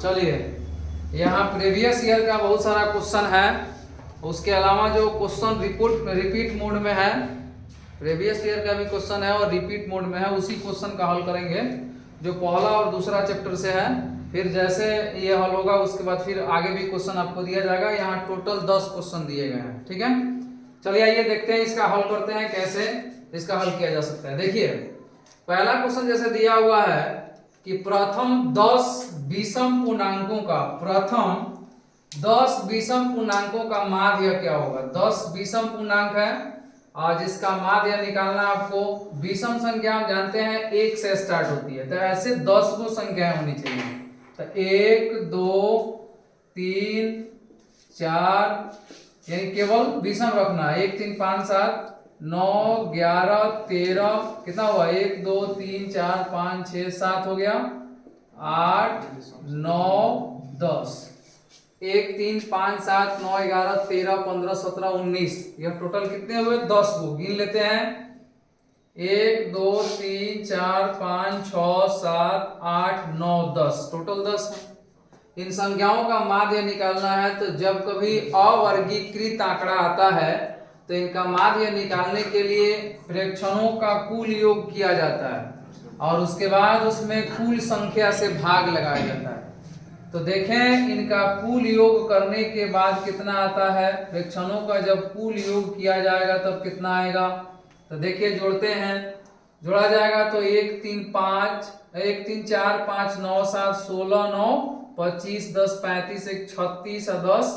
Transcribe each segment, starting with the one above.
चलिए, यहाँ previous year का बहुत सारा क्वेश्चन है, उसके अलावा जो क्वेश्चन रिपीट मोड में है, प्रीवियस ईयर का भी क्वेश्चन है और रिपीट मोड में है, उसी क्वेश्चन का हल करेंगे जो पहला और दूसरा चैप्टर से है। फिर जैसे ये हल होगा उसके बाद फिर आगे भी क्वेश्चन आपको दिया जाएगा। यहाँ टोटल 10 क्वेश्चन दिए गए हैं, ठीक है। चलिए आइए देखते हैं इसका हल करते हैं, कैसे इसका हल किया जा सकता है। देखिए पहला क्वेश्चन जैसे दिया हुआ है कि प्रथम 10 विषम पूर्णांकों का माध्य क्या होगा। 10 विषम पूर्णांक है और जिसका माध्य निकालना आपको, विषम संख्या हम जानते हैं 1 से स्टार्ट होती है, तो ऐसे 10 को संख्याएं होनी चाहिए। तो 1 2 3 4 यानी केवल विषम रखना है। 1 3 5 7 9 11 13 कितना हुआ, 1 2 3 4 5 6 7 हो गया, 8 9 10, 1 3 5 7 9 11 13 15 17 19, यह टोटल कितने हुए, 10 को गिन लेते हैं। 1 2 3 4 5 6 7 8 9 10, टोटल 10 है। इन संख्याओं का माध्य निकालना है, तो जब कभी अवर्गीकृत आंकड़ा आता है तो इनका माध्य निकालने के लिए प्रेक्षणों का कुल योग किया जाता है और उसके बाद उसमें कुल संख्या से भाग लगाया जाता है। तो देखें इनका कुल योग करने के बाद कितना आता है, प्रेक्षणों का जब कुल योग किया जाएगा तब कितना आएगा। तो देखिए जोड़ते हैं, जोड़ा जाएगा तो 1 3 5 1 3 4 5 9 7 16 9 25 10 35 1 36 10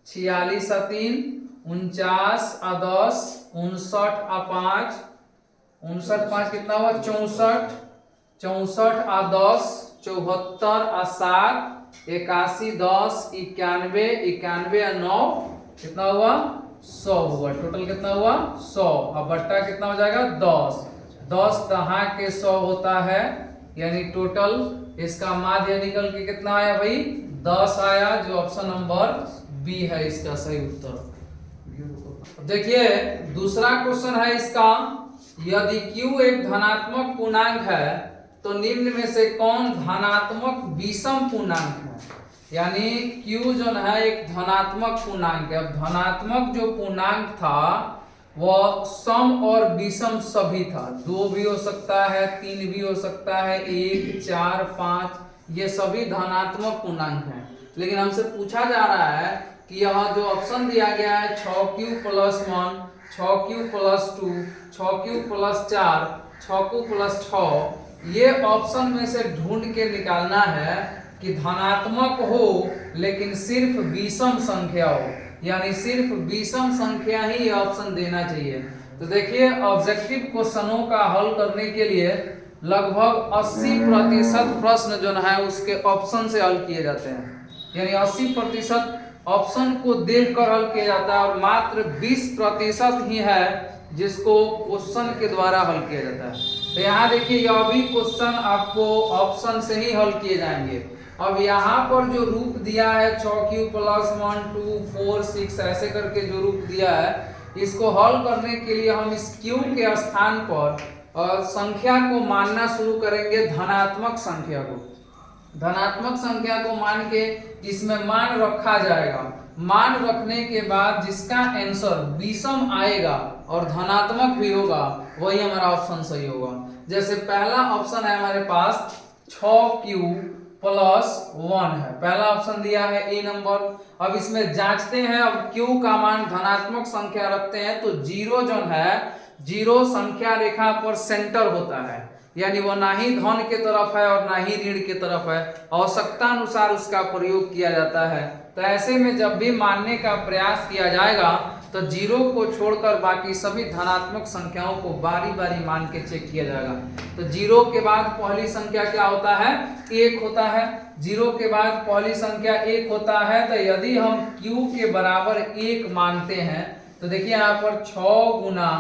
46 3 49 10 59 5 59 5 कितना हुआ, 64 64 10 74 7 81 10 91 91 9 कितना हुआ, 100 हुआ। टोटल कितना हुआ, 100। अब बट्टा कितना हो जाएगा, 10 10 दहा के 100 होता है, यानी टोटल इसका माध्य निकल के कितना आया भाई, 10 आया, जो ऑप्शन नंबर बी है इसका सही उत्तर। देखिए दूसरा क्वेश्चन है इसका, यदि Q एक धनात्मक पूर्णांक है तो निम्न में से कौन धनात्मक विषम पूर्णांक है। यानी Q जो है एक धनात्मक पूर्णांक है। अब धनात्मक जो पूर्णांक था वह सम और विषम सभी था, 2 भी हो सकता है, 3 भी हो सकता है, 1 4 5, ये सभी धनात्मक पूर्णांक हैं। लेकिन हमसे पूछा जा रहा है कि यहाँ जो ऑप्शन दिया गया है 6Q + 1 6Q + 2 6Q + 4 6Q + 6, ये ऑप्शन में से ढूंढ के निकालना है कि धनात्मक हो लेकिन सिर्फ विषम संख्या हो, यानी सिर्फ विषम संख्या ही ये ऑप्शन देना चाहिए। तो देखिए ऑब्जेक्टिव क्वेश्चनों का हल करने के लिए लगभग 80% प्रश्न जो है उसके ऑप्शन से हल किए जाते हैं, यानी 80% ऑप्शन को देखकर हल किया जाता है और मात्र 20% ही है जिसको क्वेश्चन के द्वारा हल किया जाता है। तो यहाँ देखिए यह भी क्वेश्चन आपको ऑप्शन से ही हल किए जाएंगे। अब यहाँ पर जो रूप दिया है 6Q + 1 2 4 6 ऐसे करके जो रूप दिया है, इसको हल करने के लिए हम इस Q के स्थान पर संख्या को मानना शुरू करेंगे, धनात्मक संख्या को। धनात्मक संख्या को मान के इसमें मान रखा जाएगा। मान रखने के बाद जिसका आंसर विषम आएगा और धनात्मक भी होगा वही हमारा ऑप्शन सही होगा। जैसे पहला ऑप्शन है हमारे पास 6Q + 1 है, पहला ऑप्शन दिया है ए नंबर। अब इसमें जांचते हैं, अब Q का मान धनात्मक संख्या रखते हैं तो 0 जो है, 0 संख्या रेखा पर सेंटर होता है, यानी वो ना ही धन के तरफ है और ना ही ऋण के तरफ है, आवश्यकता अनुसार उसका प्रयोग किया जाता है। तो ऐसे में जब भी मानने का प्रयास किया जाएगा तो 0 को छोड़कर बाकी सभी धनात्मक संख्याओं को बारी बारी मान के चेक किया जाएगा। तो 0 के बाद पहली संख्या क्या होता है, 1 होता है। 0 के बाद पहली संख्या 1 होता है, तो यदि हम Q के बराबर 1 मानते हैं तो देखिए यहाँ पर 6 गुना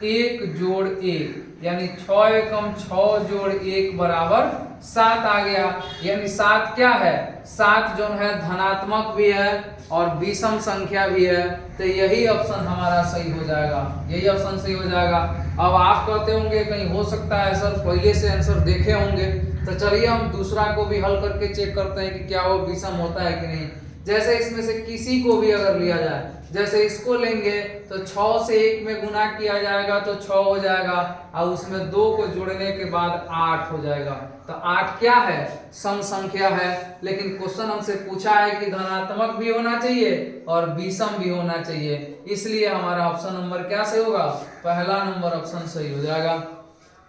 1 जोड़ 1, यानी 6 एकम 6 जोड़ 1 बराबर 7 आ गया। यानी 7 क्या है, 7 जो है धनात्मक भी है और विषम संख्या भी है, तो यही ऑप्शन हमारा सही हो जाएगा, यही ऑप्शन सही हो जाएगा। अब आप कहते होंगे कहीं हो सकता है सर पहले से आंसर देखे होंगे, तो चलिए हम दूसरा को भी हल करके चेक करते हैं कि क्या वो विषम होता है कि नहीं। जैसे इसमें से किसी को भी अगर लिया जाए, जैसे इसको लेंगे तो 6 से 1 में गुना किया जाएगा तो 6 हो जाएगा, और उसमें 2 को जोड़ने के बाद 8 हो जाएगा। तो 8 क्या है? सम संख्या है। लेकिन क्वेश्चन हमसे पूछा है कि धनात्मक भी होना चाहिए और विषम भी होना चाहिए, इसलिए हमारा ऑप्शन नंबर क्या सही होगा? पहला नंबर ऑप्शन सही हो जाएगा।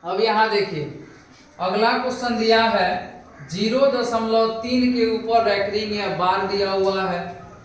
अब यहाँ देखिए अगला क्वेश्चन दिया है 0.3 के ऊपर रैंकिंग या बार दिया हुआ है,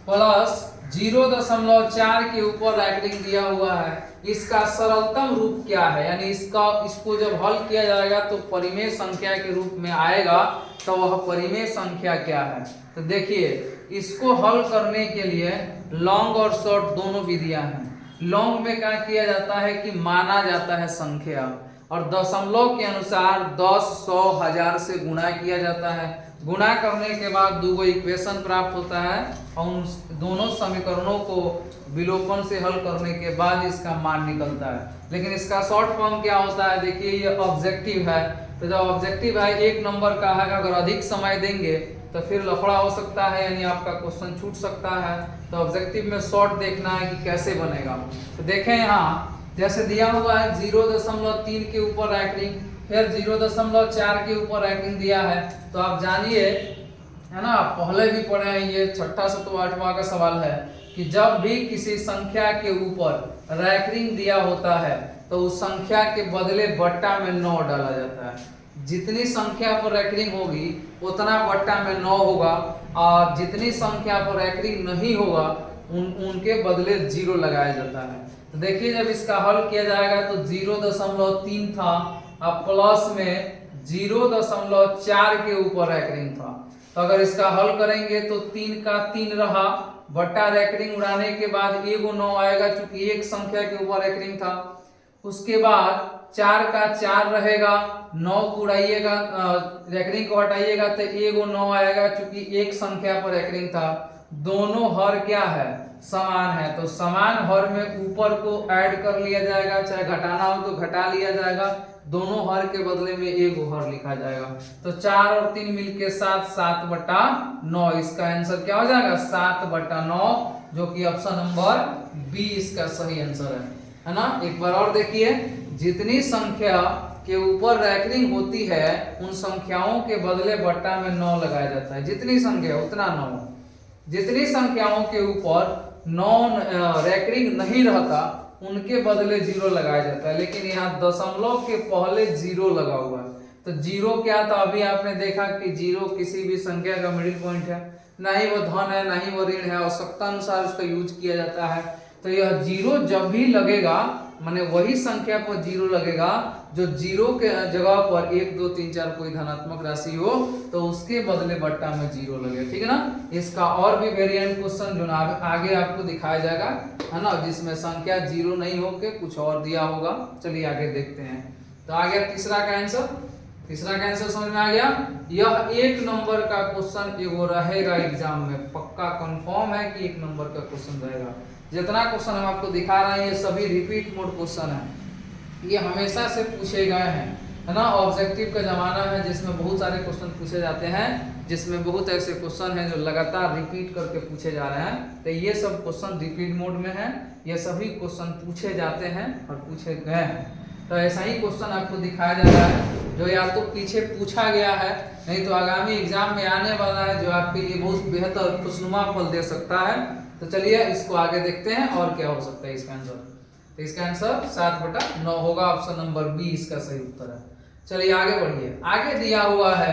प्लस 0.4 के ऊपर रैंकिंग दिया हुआ है। इसका सरलतम रूप क्या है? यानी इसको जब हल किया जाएगा तो परिमेय संख्या के रूप में आएगा, तो वह परिमेय संख्या क्या है? तो देखिए इसको हल करने के लिए लॉन्ग और शॉर्ट दोनों विधियां हैं। लॉन्ग में क्या किया जाता है कि माना जाता है संख्या, और दशमलव के अनुसार 10, 100, 1000 से गुणा किया जाता है। गुणा करने के बाद दो इक्वेशन प्राप्त होता है, और उन दोनों समीकरणों को विलोपन से हल करने के बाद इसका मान निकलता है। लेकिन इसका शॉर्ट फॉर्म क्या होता है? देखिए ये ऑब्जेक्टिव है, तो जब ऑब्जेक्टिव है 1 नंबर का है, अगर अधिक समय देंगे तो फिर लफड़ा हो सकता है, यानी आपका क्वेश्चन छूट सकता है। तो ऑब्जेक्टिव में शॉर्ट देखना है कि कैसे बनेगा। तो देखें यहाँ जैसे दिया हुआ है 0.3 के ऊपर रैंकिंग, फिर 0.4 के ऊपर रैंकिंग दिया है। तो आप जानिए, है ना, पहले भी पढ़े हैं, ये 6ठा 7वां 8वां का सवाल है कि जब भी किसी संख्या के ऊपर रैंकिंग दिया होता है तो उस संख्या के बदले बट्टा में 9 डाला जाता है। जितनी संख्या पर रैंकिंग होगी उतना बट्टा में 9 होगा, और जितनी संख्या पर रैंकिंग नहीं होगा उनके बदले 0 लगाया जाता है। तो देखिए जब इसका हल किया जाएगा तो 0.3 था, अब प्लस में 0.4 के ऊपर रैंकिंग था। तो अगर इसका हल करेंगे तो 3 का 3 रहा, बट्टा रैंकिंग उड़ाने के बाद एगो 9 आएगा, चूंकि एक संख्या के ऊपर रैंकिंग था। उसके बाद 4 का 4 रहेगा, 9 को उड़ाइएगा, रैंकिंग को हटाइएगा तो एगो 9 आएगा, चूंकि एक संख्या पर रैंकिंग था। दोनों हर क्या है? समान है। तो समान हर में ऊपर को ऐड कर लिया जाएगा, चाहे घटाना हो तो घटा लिया जाएगा, दोनों हर के बदले में एक हर लिखा जाएगा। तो 4 और 3 मिलके 7, 7/9। इसका आंसर क्या हो जाएगा? 7/9, जो कि ऑप्शन नंबर बी इसका सही आंसर है ना। एक बार और देखिए, जितनी संख्या के ऊपर रैंकिंग होती है उन संख्याओं के बदले बट्टा में 9 लगाया जाता है। जितनी संख्या उतना 9। जितनी संख्याओं के ऊपर 9 रैंकिंग नहीं रहता उनके बदले 0 लगाया जाता है। लेकिन यहाँ दशमलव के पहले 0 लगा हुआ है, तो 0 क्या था? अभी आपने देखा कि 0 किसी भी संख्या का मिडिल पॉइंट है, ना ही वो धन है ना ही वो ऋण है, आवश्यकता अनुसार उसका यूज किया जाता है। तो यह 0 जब भी लगेगा, माने वही संख्या पर 0 लगेगा जो 0 के जगह पर 1, 2, 3, 4 कोई धनात्मक राशि हो, तो उसके बदले बट्टा में 0 लगे। ठीक है ना। इसका और भी वेरिएंट क्वेश्चन जो आगे आपको दिखाया जाएगा, है ना, जिसमें संख्या 0 नहीं होके कुछ और दिया होगा। चलिए आगे देखते हैं। तो आ गया तीसरा का आंसर। तीसरा का आंसर समझ में आ गया। यह 1 नंबर का क्वेश्चन एगो रहेगा एग्जाम में, पक्का कंफर्म है कि 1 नंबर का क्वेश्चन रहेगा। जितना क्वेश्चन हम आपको दिखा रहे हैं ये सभी रिपीट मोड क्वेश्चन है, ये हमेशा से पूछे गए हैं, है ना। ऑब्जेक्टिव का जमाना है जिसमें बहुत सारे क्वेश्चन पूछे जाते हैं, जिसमें बहुत ऐसे क्वेश्चन हैं जो लगातार रिपीट करके पूछे जा रहे हैं। तो ये सब क्वेश्चन रिपीट मोड में है, ये सभी क्वेश्चन पूछे जाते हैं और पूछे गए हैं। तो ऐसा ही क्वेश्चन आपको दिखाया जा रहा है जो या तो पीछे पूछा गया है, नहीं तो आगामी एग्जाम में आने वाला है, जो आपके लिए बहुत बेहतर खुशनुमा फल दे सकता है। तो चलिए इसको आगे देखते हैं और क्या हो सकता है इसका आंसर। तो इसका आंसर 7/9 होगा, ऑप्शन नंबर बी इसका सही उत्तर है। चलिए आगे बढ़िए। आगे दिया हुआ है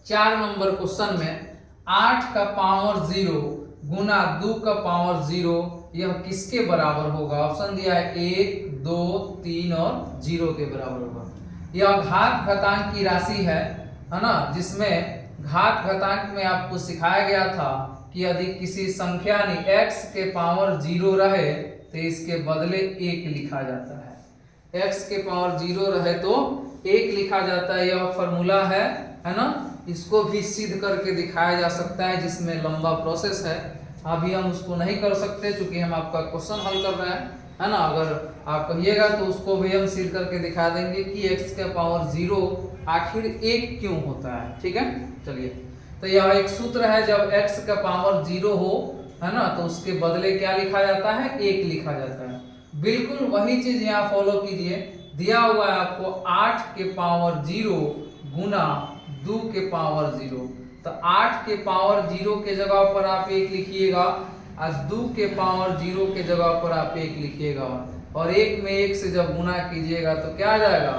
4 नंबर क्वेश्चन में 8 का पावर 0 गुना 2 का पावर 0, यह किसके बराबर होगा? ऑप्शन दिया है 1, 2, 3 और 0 के बराबर होगा। यह घात घातांक की राशि है ना, जिसमें घात घातांक में आपको सिखाया गया था कि यदि किसी संख्या ने x के पावर 0 रहे तो इसके बदले 1 लिखा जाता है। x के पावर 0 रहे तो 1 लिखा जाता है। यह फॉर्मूला है ना। इसको भी सिद्ध करके दिखाया जा सकता है, जिसमें लंबा प्रोसेस है। अभी हम उसको नहीं कर सकते क्योंकि हम आपका क्वेश्चन हल कर रहे हैं, है ना। अगर आप कहिएगा तो उसको भी हम सिद्ध करके दिखा देंगे कि x के पावर 0 आखिर एक क्यों होता है। ठीक है, चलिए, तो यह एक सूत्र है, जब x का पावर 0 हो, है ना, तो उसके बदले क्या लिखा जाता है, 1 लिखा जाता है। बिल्कुल वही चीज यहाँ फॉलो कीजिए। दिया हुआ है आपको 8 के पावर 0 गुना 2 के पावर 0, तो 8 के पावर 0 के जगह पर आप 1 लिखिएगा और 2 के पावर 0 के जगह पर आप 1 लिखिएगा, और 1 में 1 से जब गुना कीजिएगा तो क्या आ जाएगा,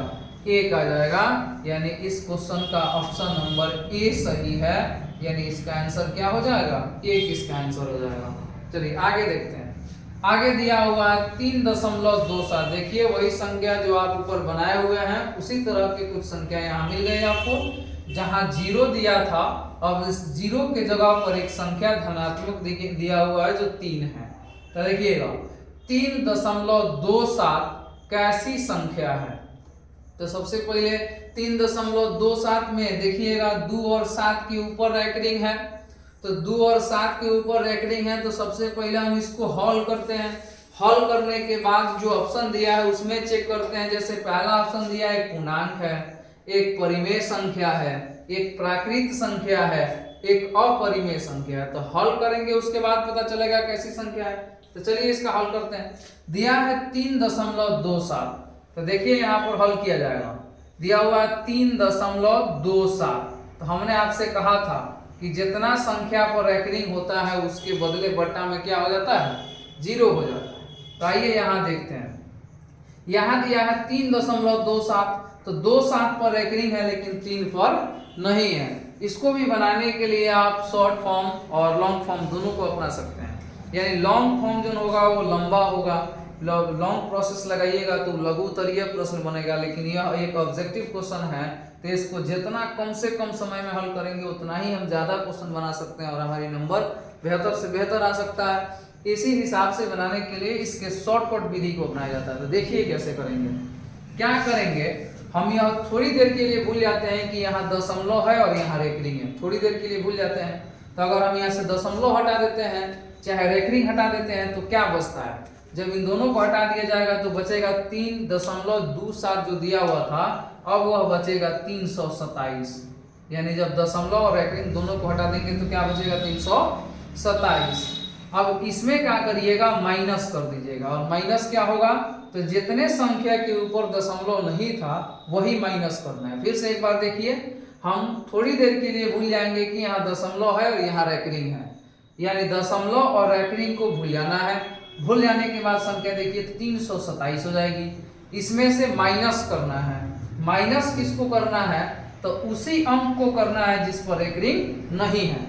1 आ जाएगा। यानी इस क्वेश्चन का ऑप्शन नंबर ए सही है, यानी इसका आंसर क्या हो जाएगा, 1 इसका आंसर हो जाएगा। चलिए आगे देखते हैं। आगे दिया हुआ है 3.27। देखिए वही संख्या जो आप ऊपर बनाए हुए हैं, उसी तरह के कुछ संख्या यहाँ मिल गई आपको। जहाँ 0 दिया था, अब इस 0 के जगह पर एक संख्या धनात्मक दिया हुआ है जो 3 है। तो देखिएगा 3.27 कैसी संख्या है। तो सबसे पहले 3.27 में देखिएगा 2 और 7 के ऊपर रैंकिंग है, तो 2 और 7 के ऊपर रैंकिंग है, तो सबसे पहले हम इसको हॉल करते हैं। हॉल करने के बाद जो ऑप्शन दिया है उसमें चेक करते हैं। जैसे पहला ऑप्शन दिया है, एक पूर्णांक है, एक परिमेय संख्या है, एक प्राकृत संख्या है, एक अपरिमेय संख्या है। तो हल करेंगे, उसके बाद पता चलेगा कैसी संख्या है। तो चलिए इसका हल करते हैं। दिया है 3.27, तो देखिए यहाँ पर हल किया जाएगा। दिया हुआ है 3.27, तो हमने आपसे कहा था कि जितना संख्या पर रैंकिंग होता है उसके बदले बट्टा में क्या हो जाता है, 0 हो जाता है। तो आइए यहाँ देखते हैं। यहाँ दिया है 3.27, तो 2.7 पर रैंकिंग है लेकिन 3 पर नहीं है। इसको भी बनाने के लिए आप शॉर्ट फॉर्म और लॉन्ग फॉर्म दोनों को अपना सकते हैं। यानी लॉन्ग फॉर्म जो होगा वो लंबा होगा, लॉन्ग प्रोसेस लगाइएगा तो लघु उत्तरीय प्रश्न बनेगा। लेकिन यह एक ऑब्जेक्टिव क्वेश्चन है, तो इसको जितना कम से कम समय में हल करेंगे उतना ही हम ज्यादा क्वेश्चन बना सकते हैं और हमारी नंबर बेहतर से बेहतर आ सकता है। इसी हिसाब से बनाने के लिए इसके शॉर्टकट विधि को अपनाया जाता है। तो देखिए कैसे करेंगे। क्या करेंगे, हम यह थोड़ी देर के लिए भूल जाते हैं कि यहाँ दशमलव है और यहाँ रेखरिंग है, थोड़ी देर के लिए भूल जाते हैं। तो अगर हम यहाँ से दशमलव हटा देते हैं, चाहे रेखरिंग हटा देते हैं, तो क्या बचता है, जब इन दोनों को हटा दिया जाएगा तो बचेगा 3.27 जो दिया हुआ था, अब वह बचेगा 327। यानी जब दशमलव और रेखरिंग दोनों को हटा देंगे तो क्या बचेगा, 327। अब इसमें क्या करिएगा, माइनस कर दीजिएगा, और माइनस क्या होगा, तो जितने संख्या के ऊपर दशमलव नहीं था वही माइनस करना है। फिर से एक बार देखिए, हम थोड़ी देर के लिए भूल जाएंगे कि यहाँ दशमलव है और यहाँ रैंकिंग है, यानी दशमलव और रैंकिंग को भूल जाना है। भूल जाने के बाद संख्या देखिए 327 हो जाएगी। इसमें से माइनस करना है। माइनस किसको करना है, तो उसी अंक को करना है जिस पर रैंकिंग नहीं है।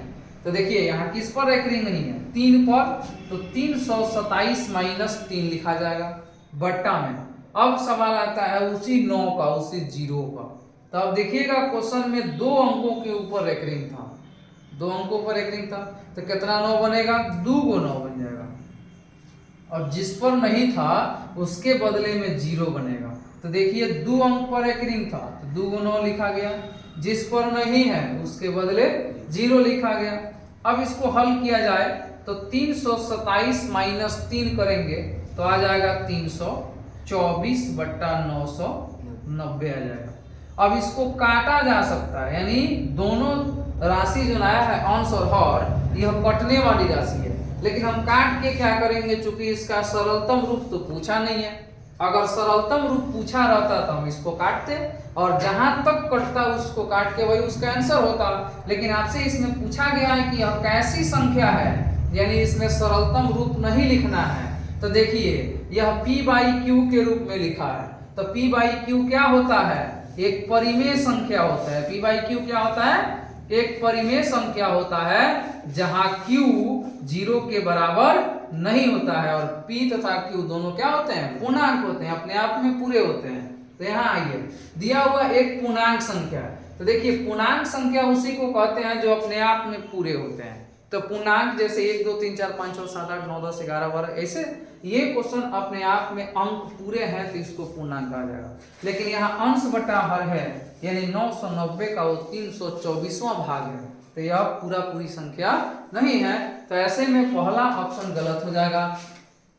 तो देखिए यहाँ किस पर रैंकिंग नहीं है, 3 पर, तो 327 माइनस 3 लिखा जाएगा बट्टा में। अब सवाल आता है उसी 9 का, उसी 0 का। तो अब देखिएगा क्वेश्चन में 2 अंकों के ऊपर रैंकिंग था, 2 अंकों पर रैंकिंग था, तो कितना 9 बनेगा, 2 को 9 बन जाएगा। और जिस पर नहीं था उसके बदले में 0 बनेगा। तो देखिए 2 अंक पर रैंकिंग था तो 2 को 9 लिखा गया, जिस पर नहीं है उसके बदले 0 लिखा गया। अब इसको हल किया जाए तो 327 माइनस 3 करेंगे तो आ जाएगा 324 बट्टा 990 आ जाएगा। अब इसको काटा जा सकता है, यानी दोनों राशि जो आया है अंश और हर, यह कटने वाली राशि है, लेकिन हम काट के क्या करेंगे, चूंकि इसका सरलतम रूप तो पूछा नहीं है। अगर सरलतम रूप पूछा रहता तो हम इसको काटते और जहां तक कटता उसको काट के वही उसका आंसर होता। लेकिन आपसे इसमें पूछा गया है कि यह कैसी संख्या है, यानी इसमें सरलतम रूप नहीं लिखना है। तो देखिए यह p/q के रूप में लिखा है, तो p/q क्या होता है, एक परिमेय संख्या होता है। p/q क्या होता है, एक परिमेय संख्या होता है जहां q 0 के बराबर नहीं होता है, और p तथा q दोनों क्या होते हैं, पूर्णांक होते हैं, अपने आप में पूरे होते हैं। तो यहाँ आइए, दिया हुआ एक पूर्णांक संख्या, तो देखिए पूर्णांक संख्या उसी को कहते हैं जो अपने आप में पूरे होते हैं। तो पूर्णांक जैसे 1 2 3 4 5 6 7 8 9 10 11 12, ऐसे ये क्वेश्चन अपने आप में अंक पूरे हैं तो इसको पूर्णांक कहा जाएगा। लेकिन यहाँ अंश बटा हर है, यानी 990 का वो 324वां भाग है, तो यह पूरी संख्या नहीं है। तो ऐसे में पहला ऑप्शन गलत हो जाएगा।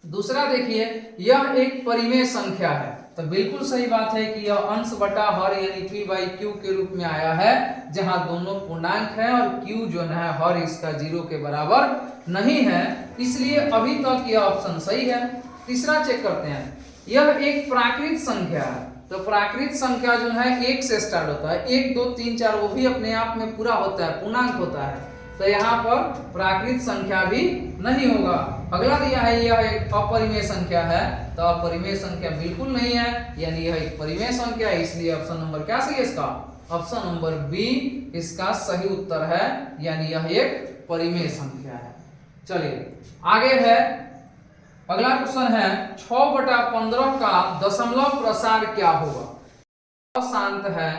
दूसरा देखिए, यह एक परिमेय संख्या है, तो बिल्कुल सही बात है कि यह अंश बटा हर यानी p/q के रूप में आया है, जहां दोनों पूर्णांक है और q जो है हर इसका 0 के बराबर नहीं है, इसलिए अभी तक यह ऑप्शन सही है। तीसरा चेक करते हैं, यह एक प्राकृत संख्या है, तो प्राकृत संख्या जो है 1 से स्टार्ट होता है, 1 2 3 4 वो भी अपने आप में पूरा होता है, पूर्णांक होता है, तो यहाँ पर प्राकृत संख्या भी नहीं होगा। अगला दिया है यह एक अपरिमेय संख्या है, तो अपरिमेय संख्या बिल्कुल नहीं है, यानी यह एक परिमेय संख्या है, इसलिए ऑप्शन नंबर क्या सही है इसका, ऑप्शन नंबर बी इसका सही उत्तर है, यानी यह एक परिमेय संख्या है। चलिए आगे है, अगला क्वेश्चन है 6/15 का दशमलव प्रसार क्या होगा। अशांत है,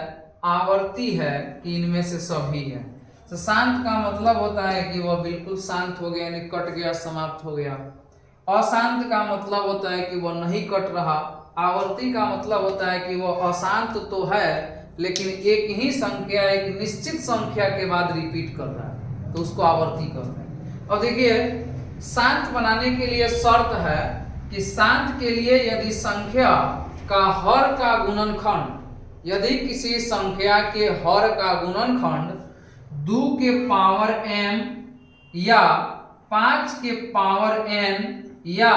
आवर्ती है कि इनमें से सभी है। तो शांत का मतलब होता है कि वह बिल्कुल शांत हो गया, यानी कट गया, समाप्त हो गया। अशांत का मतलब होता है कि वह नहीं कट रहा। आवर्ती का मतलब होता है कि वह अशांत तो है लेकिन एक ही संख्या एक निश्चित संख्या के बाद रिपीट कर रहा है, तो उसको आवर्ती कहते हैं। और देखिए शांत बनाने के लिए शर्त है कि शांत के लिए यदि संख्या का हर का गुणनखंड, यदि किसी संख्या के हर का गुणनखंड 2 के पावर m या 5 के पावर n या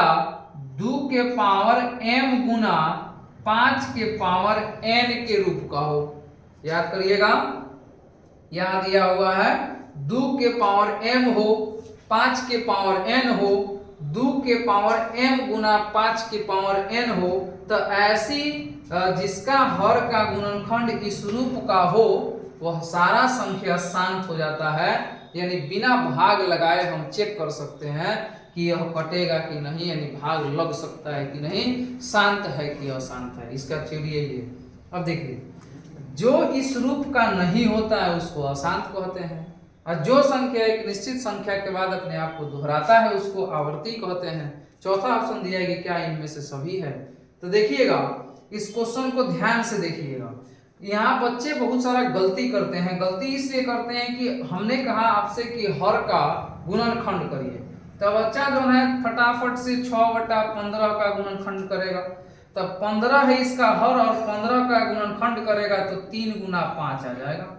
2 के पावर m गुना 5 के पावर n के रूप का हो। याद करिएगा, यहां दिया हुआ है 2 के पावर m हो, 5 के पावर n हो, 2 के पावर m गुना 5 के पावर n हो, तो ऐसी जिसका हर का गुणनखंड इस रूप का हो वह सारा संख्या शांत हो जाता है, यानी बिना भाग लगाए हम चेक कर सकते हैं कि यह कटेगा कि नहीं, यानी भाग लग सकता है कि नहीं, शांत है कि अशांत है, इसका थ्योरी है ये। अब देखिए, जो इस रूप का नहीं होता है उसको अशांत कहते हैं, और जो संख्या एक निश्चित संख्या के बाद अपने आप को दोहराता है उसको आवर्ती कहते हैं। चौथा ऑप्शन दिया है कि क्या इनमें से सभी है। तो देखिएगा, इस क्वेश्चन को ध्यान से देखिएगा, यहाँ बच्चे बहुत सारा गलती करते हैं। गलती इसलिए करते हैं कि हमने कहा आपसे कि हर का गुणनखंड करिए, तो बच्चा जो है फटाफट से 6/15 का गुणनखंड करेगा, तब 15 है इसका हर और 15 का गुणनखंड करेगा तो 3 गुना 5 आ जाएगा,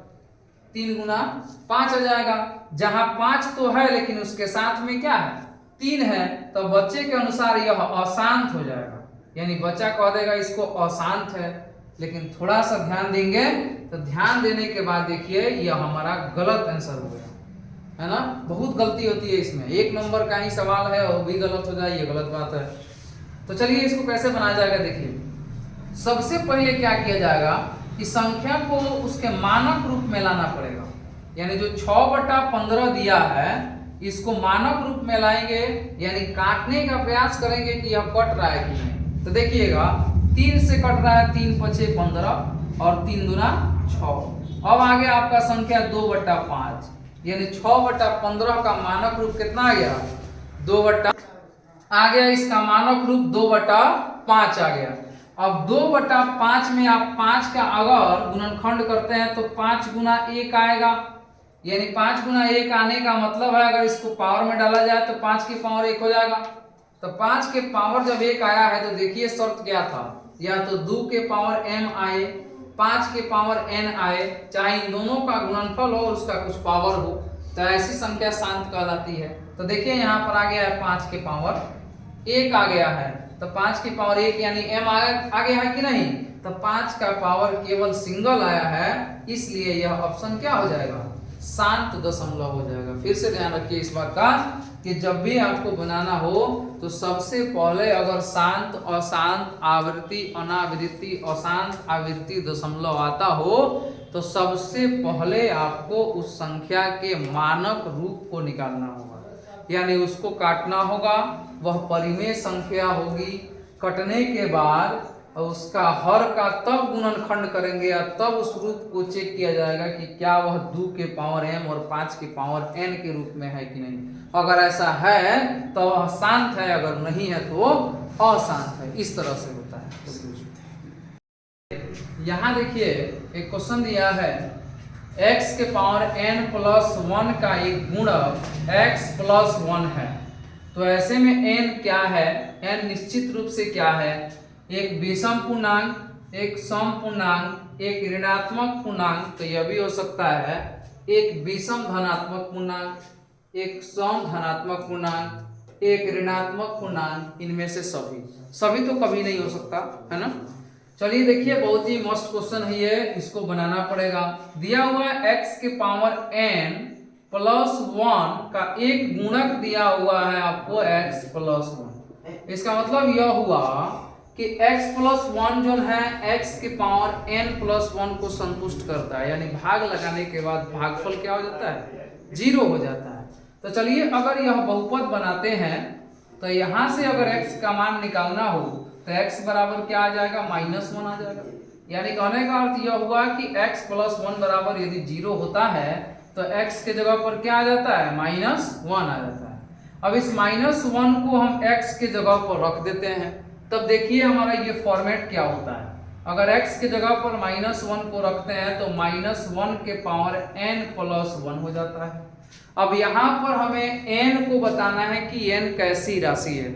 3 गुना 5 आ जाएगा। जहां 5 तो है लेकिन उसके साथ में क्या है, 3 है, तो बच्चे के अनुसार यह अशांत हो जाएगा, यानी बच्चा कह देगा इसको अशांत है। लेकिन थोड़ा सा ध्यान देंगे तो ध्यान देने के बाद देखिए यह हमारा गलत आंसर हो गया, है ना। बहुत गलती होती है इसमें, 1 नंबर का ही सवाल है और भी गलत हो जाए, ये गलत बात है। तो चलिए इसको कैसे बनाया जाएगा, देखिए सबसे पहले क्या किया जाएगा कि संख्या को उसके मानक रूप में लाना पड़ेगा, यानी जो 6/15 दिया है इसको मानक रूप में लाएंगे, यानी काटने का प्रयास करेंगे कि यह कट रहा है कि नहीं। तो देखिएगा 3 से कट रहा है, 3 × 5 = 15 और 3 दूना 6। अब आगे आपका संख्या 2/5, यानी 6/15 का मानक रूप कितना आ गया, 2 आ गया, इसका मानक रूप 2/5 आ गया। अब 2/5 में आप 5 का अगर गुणनखंड करते हैं तो 5 गुना 1 आएगा, यानी 5 गुना 1 आने का मतलब है अगर इसको पावर में डाला जाए तो 5 की पावर 1 हो जाएगा। तो 5 के पावर जब 1 आया है तो देखिए शर्त क्या था, या तो 2 के पावर m आए, 5 के पावर n आए, चाहे इन दोनों का गुणनफल हो और उसका कुछ पावर हो, तो ऐसी संख्या शांत कहलाती है। तो देखिए यहाँ पर आ गया है 5 के पावर 1 आ गया है, तो 5 के पावर 1 यानी m आ गया है कि नहीं, तो 5 का पावर केवल सिंगल आया है, इसलिए यह ऑप्शन क्या हो जाएगा, शांत दशमलव हो जाएगा। फिर से ध्यान रखिए इस बात का कि जब भी आपको बनाना हो तो सबसे पहले अगर शांत, अशांत, आवृत्ति, अनावृत्ति, अशांत, आवृत्ति, दशमलव आता हो तो सबसे पहले आपको उस संख्या के मानक रूप को निकालना होगा, यानी उसको काटना होगा, वह परिमेय संख्या होगी। कटने के बाद उसका हर का तब गुणनखंड करेंगे या तब उस रूप को चेक किया जाएगा कि क्या वह 2 के पावर m और 5 के पावर n के रूप में है कि नहीं। अगर ऐसा है तो वह शांत है, अगर नहीं है तो वो अशांत है। इस तरह से होता है। यहाँ देखिए एक क्वेश्चन दिया है, x के पावर n + 1 का एक गुणक x + 1 है, तो ऐसे में n क्या है, n निश्चित रूप से क्या है, एक विषम पूर्णांक, एक सम पूर्णांक, एक ऋणात्मक पूर्णांक, तो यह भी हो सकता है एक विषम धनात्मक पूर्णांक, एक सम धनात्मक पूर्णांक, एक ऋणात्मक पूर्णांक, इनमें से सभी तो कभी नहीं हो सकता है ना। चलिए देखिए, बहुत ही मस्त क्वेश्चन है ये, इसको बनाना पड़ेगा। दिया हुआ है x के पावर n प्लस 1 का एक गुणक दिया हुआ है आपको x प्लस 1। इसका मतलब यह हुआ कि x प्लस 1 जो है x के पावर n प्लस 1 को संतुष्ट करता है, यानी भाग लगाने के बाद भागफल क्या हो जाता है, 0 हो जाता है। तो चलिए, अगर यह बहुपद बनाते हैं तो यहां से अगर x का मान निकालना हो तो x बराबर क्या आ जाएगा, -1 आ जाएगा। यानी कहने का अर्थ यह हुआ कि x प्लस 1 बराबर यदि 0 होता है तो x के जगह पर क्या आ जाता है, -1 आ जाता है। अब इस -1 को हम x के जगह पर रख देते हैं, तब देखिए हमारा ये फॉर्मेट क्या होता है। अगर x के जगह पर -1 को रखते हैं तो -1 के पावर n प्लस 1 हो जाता है। अब यहाँ पर हमें n को बताना है कि n कैसी राशि है।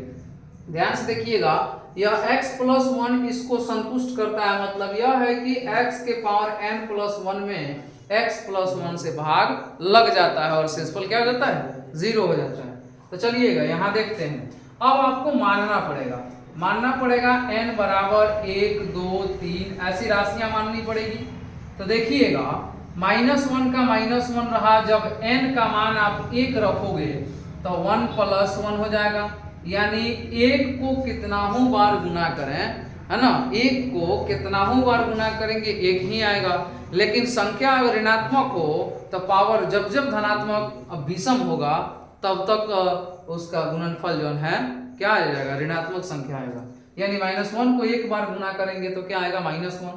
ध्यान से देखिएगा, यह x प्लस 1 इसको संतुष्ट करता है, मतलब यह है कि x के पावर n प्लस 1 में x प्लस 1 से भाग लग जाता है और शेषफल क्या हो जाता है, 0 हो जाता है। तो चलिएगा यहाँ देखते हैं। अब आपको मानना पड़ेगा n बराबर 1 2 3 ऐसी राशियां माननी पड़ेगी। तो देखिएगा, -1 का -1 रहा, जब n का मान आप 1 रखोगे तो 1 प्लस 1 हो जाएगा, यानी 1 को कितनाहू बार गुना करें, है ना, 1 को कितनाहू बार गुना करेंगे 1 ही आएगा। लेकिन संख्या अगर ऋणात्मक हो तो पावर जब धनात्मक विषम होगा तब तक उसका गुणनफल जो है क्या आ जाएगा, ऋणात्मक संख्या आएगा। यानी -1 को 1 बार गुना करेंगे तो क्या आएगा, -1,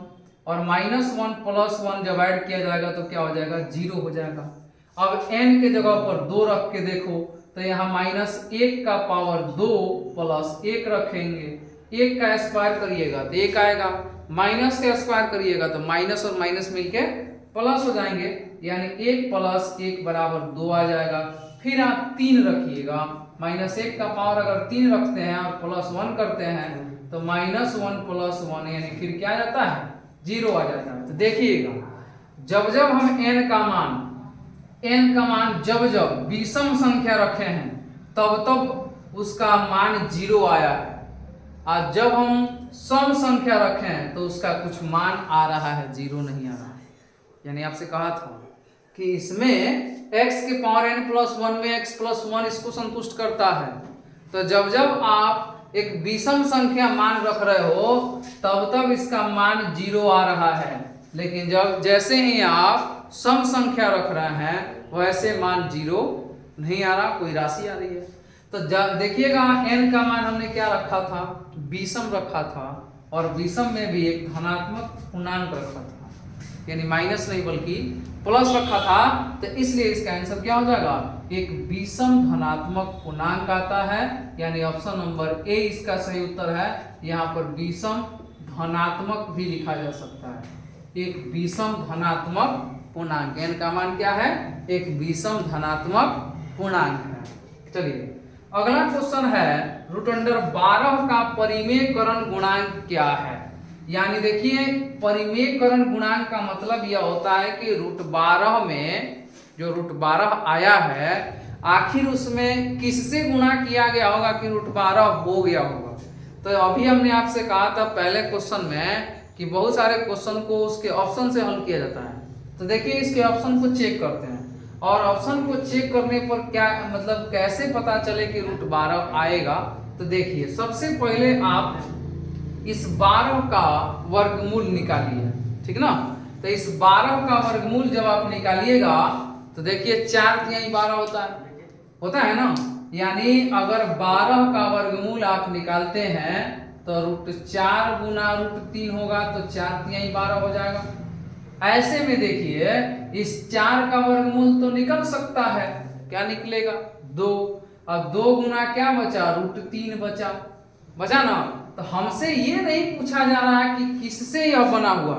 और -1 प्लस 1 जब ऐड किया जाएगा तो क्या हो जाएगा, 0 हो जाएगा। अब n के जगह पर 2 रख के देखो तो यहाँ -1 का पावर 2 प्लस 1 रखेंगे, 1 का स्क्वायर करिएगा तो 1 आएगा, माइनस का स्क्वायर करिएगा तो माइनस और माइनस मिलके प्लस हो जाएंगे, यानी 1 प्लस 1 बराबर 2 आ जाएगा। फिर आप 3 रखिएगा, -1 का पावर अगर 3 रखते हैं और प्लस 1 करते हैं तो -1 प्लस 1 यानी फिर क्या आ जाता है, 0 आ जाता है। तो देखिएगा, जब हम n का मान जब विषम संख्या रखे हैं तब उसका मान 0 आया है, और जब हम सम संख्या रखे हैं तो उसका कुछ मान आ रहा है, 0 नहीं आ रहा है। यानी आपसे कहा था कि इसमें x के पावर n प्लस 1 में x प्लस 1 इसको संतुष्ट करता है। तो जब आप एक विषम संख्या मान रख रहे हो तब इसका मान 0 आ रहा है, लेकिन जैसे ही आप सम संख्या रख रहे हैं वैसे मान 0 नहीं आ रहा, कोई राशि आ रही है। तो देखिएगा, n का मान हमने क्या रखा था, विषम रखा था, और विषम में भी एक धनात्मक पूर्णांक रखा था, यानी माइनस नहीं बल्कि प्लस रखा था। तो इसलिए इसका आंसर क्या हो जाएगा, एक विषम धनात्मक पूर्णांक आता है, यानी ऑप्शन नंबर ए इसका सही उत्तर है। यहाँ पर विषम धनात्मक भी लिखा जा सकता है, एक विषम धनात्मक पूर्णांक, n का मान क्या है, एक विषम धनात्मक पूर्णांक है। चलिए अगला क्वेश्चन है, √12 का परिमेयकरण गुणांक क्या है। यानी देखिए, परिमेयकरण गुणांक का मतलब यह होता है कि √12 में जो √12 आया है आखिर उसमें किससे गुणा किया गया होगा कि √12 हो गया होगा। तो अभी हमने आपसे कहा था पहले क्वेश्चन में कि बहुत सारे क्वेश्चन को उसके ऑप्शन से हल किया जाता है। तो देखिए, इसके ऑप्शन को चेक करते हैं, और ऑप्शन को चेक करने पर क्या मतलब कैसे पता चले कि √12 आएगा। तो देखिए, सबसे पहले आप इस 12 का वर्गमूल निकालिए, ठीक ना। तो इस 12 का वर्गमूल जब आप निकालिएगा तो देखिए 4 तिहाई 12 होता है ना, यानी अगर 12 का वर्गमूल आप निकालते हैं तो √4 गुना √3 होगा तो 4 तिहाई 12 हो जाएगा। ऐसे में देखिए, इस 4 का वर्गमूल तो निकल सकता है, क्या निकलेगा, 2, अब 2 गुना क्या बचा, √3 बचा ना। तो हमसे ये नहीं पूछा जा रहा है कि किससे यह बना हुआ,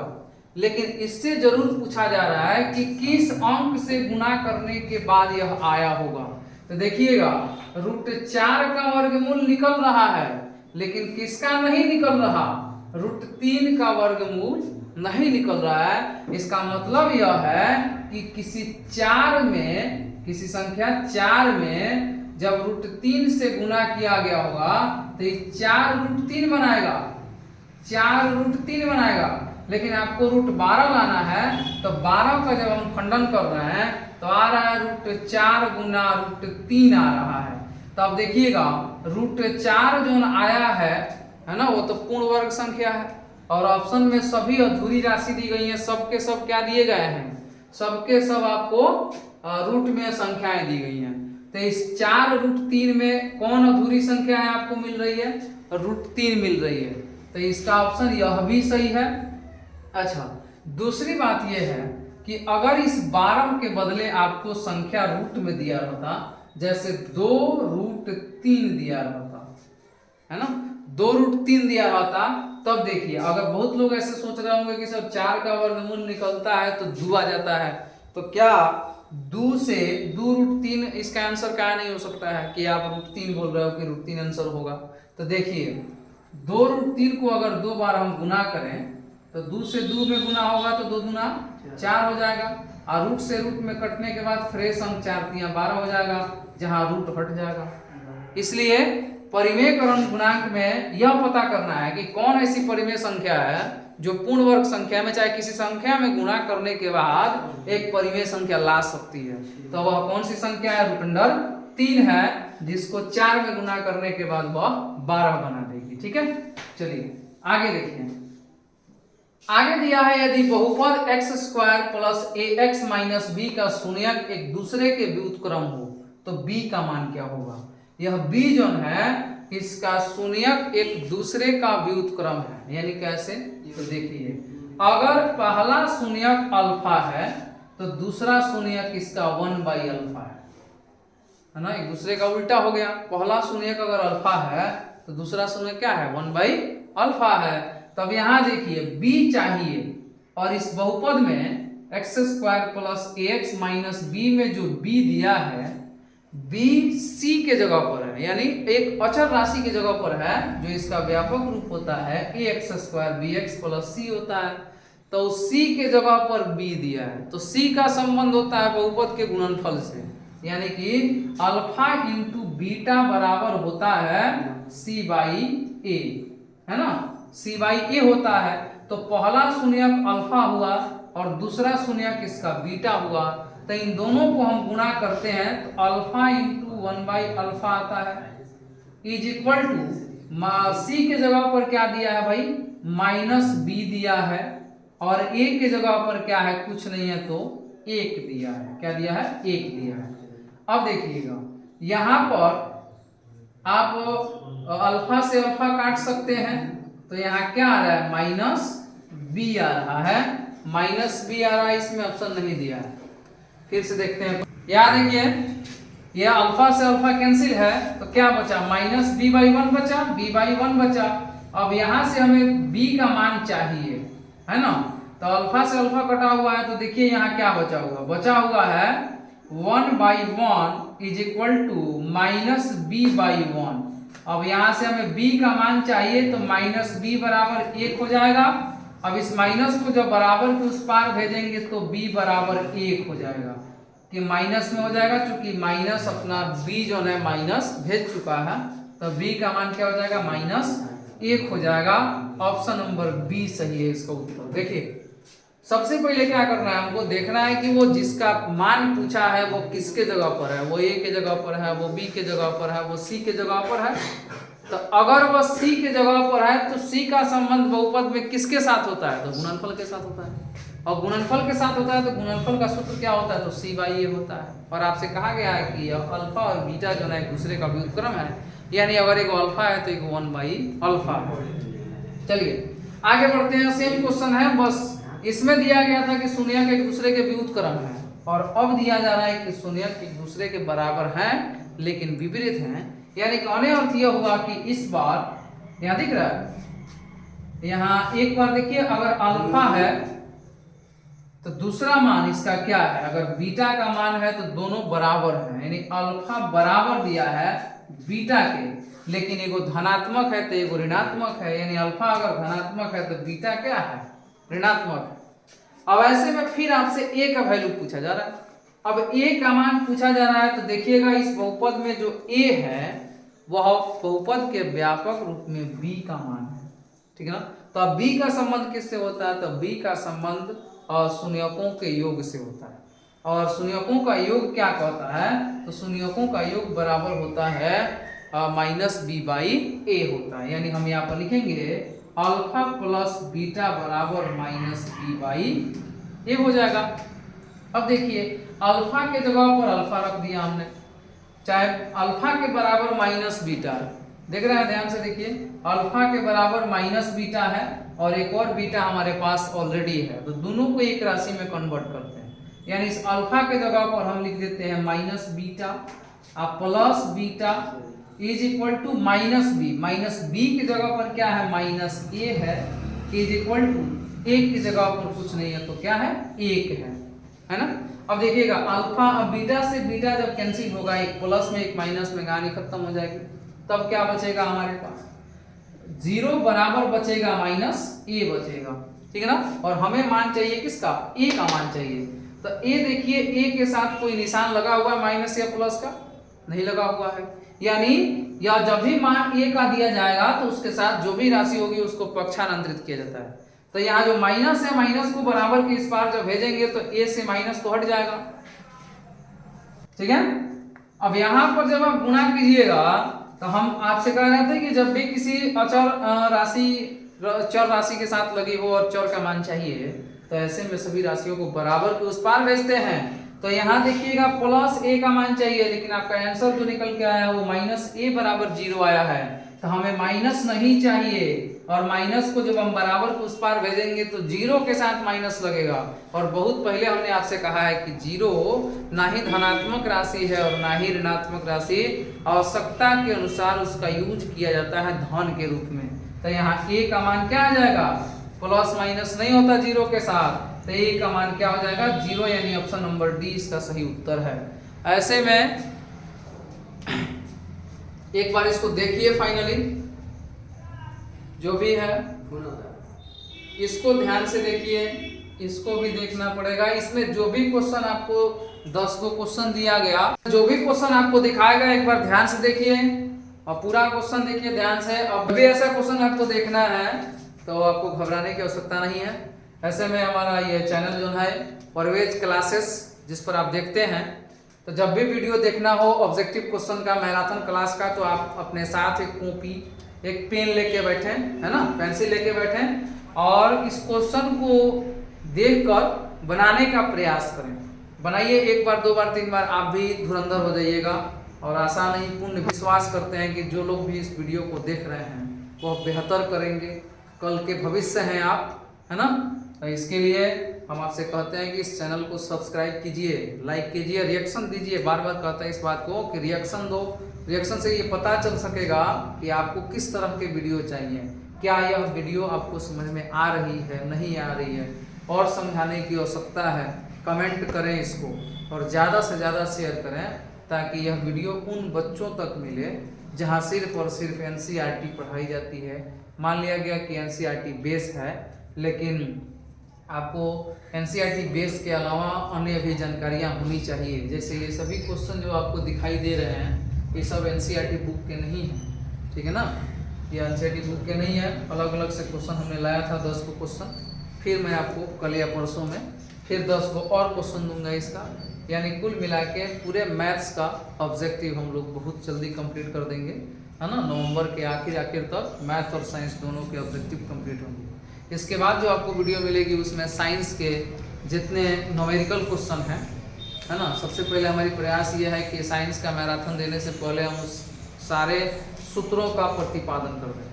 लेकिन इससे जरूर पूछा जा रहा है कि किस अंक से गुना करने के बाद यह आया होगा। तो देखिएगा, √4 का वर्गमूल निकल रहा है, लेकिन किसका नहीं निकल रहा, √3 का वर्गमूल नहीं निकल रहा है। इसका मतलब यह है कि किसी संख्या 4 में जब √3 से गुना किया गया होगा तो ये 4√3 बनाएगा, 4√3 बनाएगा। लेकिन आपको √12 लाना है तो 12 का जब हम खंडन कर रहे हैं तो आ रहा है √4 गुना √3 आ रहा है। तो अब देखिएगा √4 जो आया है ना, वो तो पूर्ण वर्ग संख्या है और ऑप्शन में सभी अधूरी राशि दी गई है। सबके सब क्या दिए गए हैं, सबके सब आपको रूट में संख्याएं दी गई हैं। तो इस 4√3 में कौन अधूरी संख्या है आपको मिल रही है, √3 मिल रही है। तो इसका ऑप्शन यह भी सही है। अच्छा, दूसरी बात यह है कि अगर इस 12 के बदले आपको संख्या रूट में दिया रहता, जैसे 2√3 दिया रहता है ना, 2√3 दिया रहता, तब देखिए अगर बहुत लोग ऐसे सोच रहे होंगे कि सर 4 का वर्गमूल निकलता है तो 2 आ जाता है, तो क्या 2 से 2√3 इसका आंसर क्या नहीं हो सकता है कि आप √3 बोल रहे हो कि √3 आंसर होगा। तो देखिए 2√3 को अगर 2 बार हम गुना करें तो 2 से 2 में गुना होगा तो 2 दूना 4 हो जाएगा, और रूट से रूट में कटने के बाद फ्रेश अंक 4 × 12 हो जाएगा, जहां रूट हट जाएगा। इसलिए परिमेयकरण गुणांक में यह पता करना है कि कौन ऐसी परिमेय संख्या है जो पूर्ण वर्ग संख्या में चाहे किसी संख्या में गुणा करने के बाद एक परिमेय संख्या ला सकती है। तो वह कौन सी संख्या है, √3 है, जिसको 4 में गुना करने के बाद वह 12 बना देगी। ठीक है, चलिए आगे देखिए। आगे दिया है यदि बहुपद x² + ax - b का शून्यक एक दूसरे के व्युत्क्रम हो तो b का मान क्या होगा। यह b जो है इसका शून्यक एक दूसरे का व्युत्क्रम है, यानी कैसे, तो देखिए अगर पहला शून्यक अल्फा है तो दूसरा शून्यक इसका 1/α है ना, एक दूसरे का उल्टा हो गया। पहला शून्यक अगर अल्फा है तो दूसरा शून्यक क्या है, 1/α है। तब यहां देखिए b चाहिए, और इस बहुपद में x² + ax - b में जो b दिया है, b c के जगह पर है, यानी एक अचर राशि की जगह पर है, जो इसका व्यापक रूप होता है ax² bx + c होता है। तो c के जगह पर b दिया है, तो c का संबंध होता है बहुपद के गुणनफल से, यानी कि अल्फा × बीटा बराबर होता है c/a, है ना, c/a होता है। तो पहला शून्यक अल्फा हुआ और दूसरा शून्यक इसका बीटा हुआ, तो इन दोनों को हम गुणा करते हैं तो अल्फा × 1/α आता है, = c के जगह पर क्या दिया है भाई, -b दिया है, और a के जगह पर क्या है, कुछ नहीं है तो 1 दिया है। क्या दिया है, 1 दिया है। अब देखिएगा यहां पर आप अल्फा से अल्फा काट सकते हैं, तो यहाँ क्या आ रहा है, -b आ रहा है, -b आ रहा है, इसमें ऑप्शन नहीं दिया है। फिर से देखते हैं, याद देखिए यह अल्फा से अल्फा कैंसिल है तो क्या बचा, -b/1 बचा, b/1 बचा। अब यहाँ से हमें b का मान चाहिए, है ना, तो अल्फा से अल्फा कटा हुआ है, तो देखिए यहाँ क्या बचा हुआ, बचा हुआ है 1/1 = -b/1। अब यहाँ से हमें b का मान चाहिए तो -b = 1 हो जाएगा। अब इस माइनस को जब बराबर के उस पार भेजेंगे तो b = 1 हो जाएगा, कि माइनस में हो जाएगा, क्योंकि माइनस अपना b जो है माइनस भेज चुका है, तो b का मान क्या हो जाएगा, -1 हो जाएगा। ऑप्शन नंबर बी सही है इसका उत्तर। देखिए सबसे पहले क्या करना है, हमको देखना है कि वो जिसका मान पूछा है वो किसके जगह पर है, वो a के जगह पर है, वो b के जगह पर है, वो c के जगह पर है। तो अगर वह c के जगह पर है तो c का संबंध बहुपद में किसके साथ होता है, तो गुणनफल के साथ होता है, और गुणनफल के साथ होता है तो गुणनफल का सूत्र क्या होता है, तो c/a होता है। और आपसे कहा गया है कि अल्फा और बीटा जो है एक दूसरे का व्युत्क्रम है, यानी अगर एक अल्फा है तो एक 1/α है। चलिए आगे बढ़ते हैं, सेम क्वेश्चन है, बस इसमें दिया गया था कि शून्यक एक दूसरे के व्युत्क्रम है, और अब दिया जा रहा है कि शून्यक एक दूसरे के बराबर हैं लेकिन विपरीत हैं। यानी कहने अर्थ यह हुआ कि इस बार यहाँ दिख रहा है, यहाँ एक बार देखिए अगर अल्फा है तो दूसरा मान इसका क्या है, अगर बीटा का मान है तो दोनों बराबर हैं, यानी अल्फा बराबर दिया है बीटा के, लेकिन एगो धनात्मक है तो एगो ऋणात्मक है, यानी अल्फा अगर धनात्मक है तो बीटा क्या है, ऋणात्मक है। अब ऐसे में फिर आपसे ए का वैल्यू पूछा जा रहा है। अब ए का मान पूछा जा रहा है तो देखिएगा इस बहुपद में जो ए है वह बहुपद के व्यापक रूप में बी का मान है, ठीक है ना। तो अब बी का संबंध किससे होता है, तो बी का संबंध शून्यकों के योग से होता है। और शून्यकों का योग क्या कहता है, तो शून्यकों का योग बराबर होता है माइनस बी बाई ए होता है, यानी हम यहाँ पर लिखेंगे अल्फा प्लस बीटा बराबर माइनस बी बाई ए हो जाएगा। अब देखिए अल्फा के जगह पर अल्फा रख दिया हमने, चाहे अल्फा के बराबर माइनस बीटा, देख रहे हैं ध्यान से देखिए, अल्फा के बराबर माइनस बीटा है और एक और बीटा हमारे पास ऑलरेडी है, तो दोनों को एक राशि में कन्वर्ट करते हैं, यानी इस अल्फा के जगह पर हम लिख देते हैं minus beta plus beta is equal to minus B. Minus B की जगह पर क्या है, माइनस ए है, इज इक्वल टू एक की जगह पर कुछ नहीं है तो क्या है, एक है ना। अब देखिएगा अल्फा, अब बीटा से बीटा जब कैंसिल होगा, एक प्लस में एक माइनस में कहानी खत्म हो जाएगी, तब क्या बचेगा हमारे पास, जीरो बराबर बचेगा माइनस ए बचेगा, ठीक है ना। और हमें मान चाहिए किसका, ए का मान चाहिए। तो ए देखिए ए के साथ कोई निशान लगा हुआ है माइनस या प्लस का, नहीं लगा हुआ है, यानी या जब भी मान ए का दिया जाएगा तो उसके साथ जो भी राशि होगी उसको पक्षांतरित किया जाता है। तो यहाँ जो माइनस है, माइनस को बराबर के इस पार जब भेजेंगे तो ए से माइनस तो हट जाएगा, ठीक है। अब यहाँ पर जब आप गुणा कीजिएगा तो हम आपसे कह रहे थे कि जब भी किसी अचर राशि चर राशि के साथ लगी हो और चर का मान चाहिए तो ऐसे में सभी राशियों को बराबर के उस पार भेजते हैं। तो यहाँ देखिएगा प्लस ए का मान चाहिए, लेकिन आपका आंसर जो निकल के आया वो माइनस ए बराबर जीरो आया है, तो हमें माइनस नहीं चाहिए। और माइनस को जब हम बराबर के उस पार भेजेंगे तो जीरो के साथ माइनस लगेगा। और बहुत पहले हमने आपसे कहा है कि जीरो ना ही धनात्मक राशि है और ना ही ऋणात्मक राशि, आवश्यकता के अनुसार उसका यूज किया जाता है धन के रूप में। तो यहाँ ए का मान क्या आ जाएगा, प्लस माइनस नहीं होता जीरो के साथ, तो ए का मान क्या हो जाएगा, जीरो, यानी ऑप्शन नंबर डी इसका सही उत्तर है। ऐसे में एक बार इसको देखिए, फाइनली जो भी है इसको ध्यान से देखिए, इसको भी देखना पड़ेगा। इसमें जो भी क्वेश्चन आपको 10 को क्वेश्चन दिया गया, जो भी क्वेश्चन आपको दिखाएगा एक बार ध्यान से देखिए और पूरा क्वेश्चन देखिए ध्यान से। अब भी ऐसा क्वेश्चन आपको देखना है तो आपको घबराने की आवश्यकता नहीं है। ऐसे में हमारा ये चैनल जो है परवेज क्लासेस जिस पर आप देखते हैं, तो जब भी वीडियो देखना हो ऑब्जेक्टिव क्वेश्चन का, मैराथन क्लास का, तो आप अपने साथ एक कॉपी एक पेन लेके बैठे, है ना, पेंसिल लेके बैठे और इस क्वेश्चन को देखकर बनाने का प्रयास करें। बनाइए, एक बार दो बार तीन बार, आप भी धुरंधर हो जाइएगा। और आशा नहीं पूर्ण विश्वास करते हैं कि जो लोग भी इस वीडियो को देख रहे हैं वह बेहतर करेंगे, कल के भविष्य हैं आप, है ना। तो इसके लिए हम आपसे कहते हैं कि इस चैनल को सब्सक्राइब कीजिए, लाइक कीजिए, रिएक्शन दीजिए। बार बार कहते हैं इस बात को कि रिएक्शन दो, रिएक्शन से ये पता चल सकेगा कि आपको किस तरह के वीडियो चाहिए, क्या यह वीडियो आपको समझ में आ रही है, नहीं आ रही है, और समझाने की आवश्यकता है। कमेंट करें इसको और ज़्यादा से ज़्यादा शेयर करें ताकि यह वीडियो उन बच्चों तक मिले जहाँ सिर्फ और सिर्फ एनसीईआरटी पढ़ाई जाती है। मान लिया गया कि एनसीईआरटी बेस है, लेकिन आपको एनसीईआरटी बेस के अलावा अन्य भी जानकारियाँ होनी चाहिए। जैसे ये सभी क्वेश्चन जो आपको दिखाई दे रहे हैं ये सब एनसीईआरटी बुक के नहीं हैं, ठीक है ना। ये एनसीईआरटी बुक के नहीं है, अलग अलग से क्वेश्चन हमने लाया था 10 को क्वेश्चन, फिर मैं आपको कल या परसों में फिर 10 को और क्वेश्चन दूंगा इसका, यानी कुल मिला के पूरे मैथ्स का ऑब्जेक्टिव हम लोग बहुत जल्दी कंप्लीट कर देंगे, है ना। नवंबर के आखिर तक मैथ और साइंस दोनों के ऑब्जेक्टिव कंप्लीट होंगे। इसके बाद जो आपको वीडियो मिलेगी उसमें साइंस के जितने न्यूमेरिकल क्वेश्चन हैं, है ना। सबसे पहले हमारी प्रयास ये है कि साइंस का मैराथन देने से पहले हम उस सारे सूत्रों का प्रतिपादन कर दें,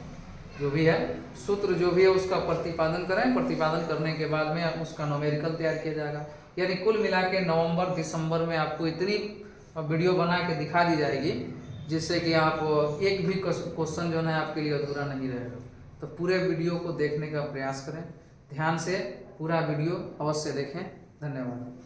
जो भी है सूत्र जो भी है उसका प्रतिपादन करें। प्रतिपादन करने के बाद में उसका न्यूमेरिकल तैयार किया जाएगा। यानी कुल मिला के नवंबर दिसंबर में आपको इतनी वीडियो बना के दिखा दी जाएगी जिससे कि आप एक भी क्वेश्चन जो है आपके लिए अधूरा नहीं रहेगा। तो पूरे वीडियो को देखने का प्रयास करें, ध्यान से पूरा वीडियो अवश्य देखें। धन्यवाद।